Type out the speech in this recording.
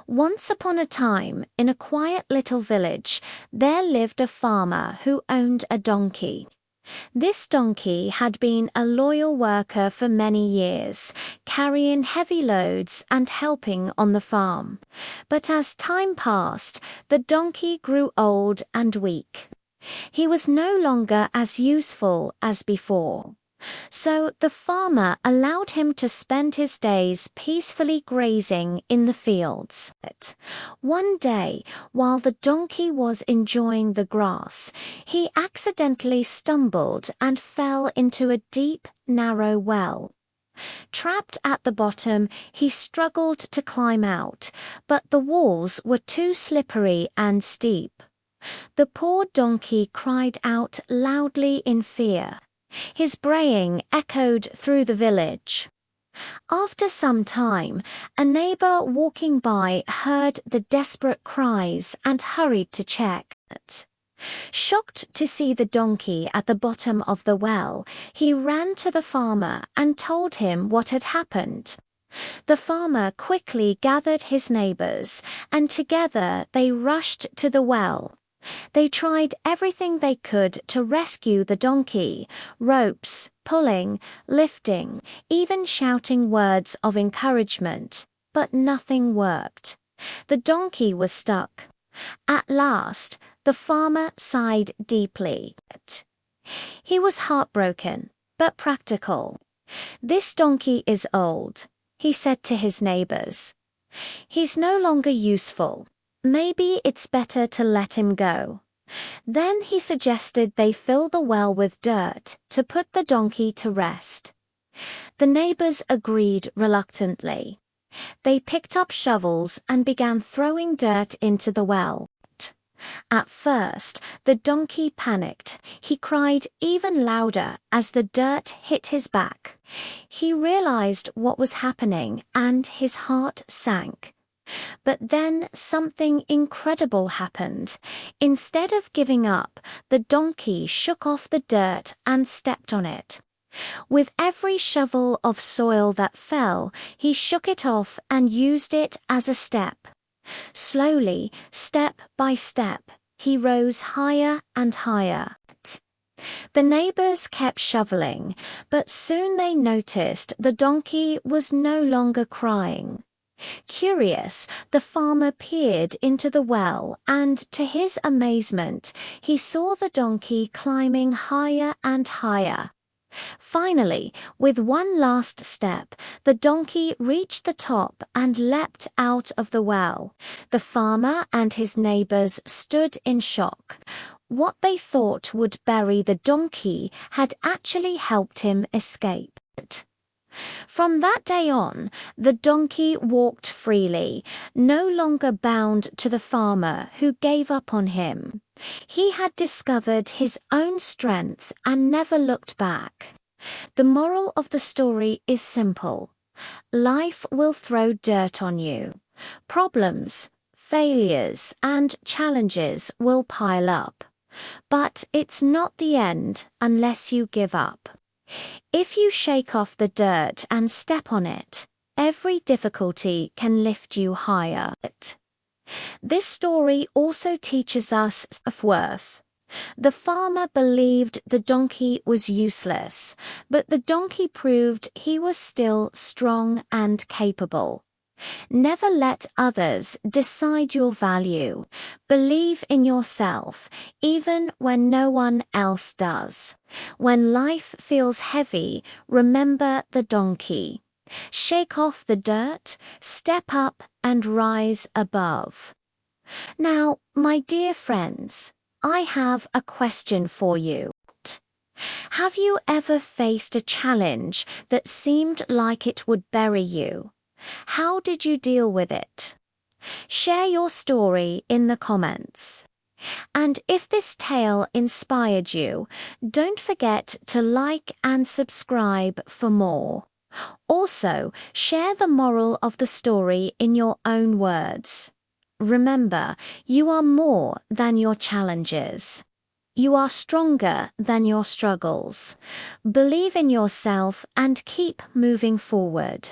Once upon a time, in a quiet little village, there lived a farmer who owned a donkey. This donkey had been a loyal worker for many years, carrying heavy loads and helping on the farm. But as time passed, the donkey grew old and weak. He was no longer as useful as before. So the farmer allowed him to spend his days peacefully grazing in the fields. One day, while the donkey was enjoying the grass, he accidentally stumbled and fell into a deep, narrow well. Trapped at the bottom, he struggled to climb out, but the walls were too slippery and steep. The poor donkey cried out loudly in fear. His braying echoed through the village. After some time, a neighbor walking by heard the desperate cries and hurried to check. Shocked to see the donkey at the bottom of the well, he ran to the farmer and told him what had happened. The farmer quickly gathered his neighbors, and together they rushed to the well. They tried everything they could to rescue the donkey: ropes, pulling, lifting, even shouting words of encouragement, but nothing worked. The donkey was stuck. At last, the farmer sighed deeply. He was heartbroken, but practical. "This donkey is old," he said to his neighbors. "He's no longer useful. Maybe it's better to let him go." Then he suggested they fill the well with dirt to put the donkey to rest. The neighbors agreed reluctantly. They picked up shovels and began throwing dirt into the well. At first, the donkey panicked. He cried even louder as the dirt hit his back. He realized what was happening and his heart sank. But then something incredible happened. Instead of giving up, the donkey shook off the dirt and stepped on it. With every shovel of soil that fell, he shook it off and used it as a step. Slowly, step by step, he rose higher and higher. The neighbors kept shoveling, but soon they noticed the donkey was no longer crying. Curious, the farmer peered into the well, and to his amazement, he saw the donkey climbing higher and higher. Finally, with one last step, the donkey reached the top and leapt out of the well. The farmer and his neighbors stood in shock. What they thought would bury the donkey had actually helped him escape. From that day on, the donkey walked freely, no longer bound to the farmer who gave up on him. He had discovered his own strength and never looked back. The moral of the story is simple. Life will throw dirt on you. Problems, failures, and challenges will pile up. But it's not the end unless you give up. If you shake off the dirt and step on it, every difficulty can lift you higher. This story also teaches us self-worth. The farmer believed the donkey was useless, but the donkey proved he was still strong and capable. Never let others decide your value. Believe in yourself, even when no one else does. When life feels heavy, remember the donkey. Shake off the dirt, step up, and rise above. Now, my dear friends, I have a question for you. Have you ever faced a challenge that seemed like it would bury you? How did you deal with it? Share your story in the comments. And if this tale inspired you, don't forget to like and subscribe for more. Also, share the moral of the story in your own words. Remember, you are more than your challenges. You are stronger than your struggles. Believe in yourself and keep moving forward.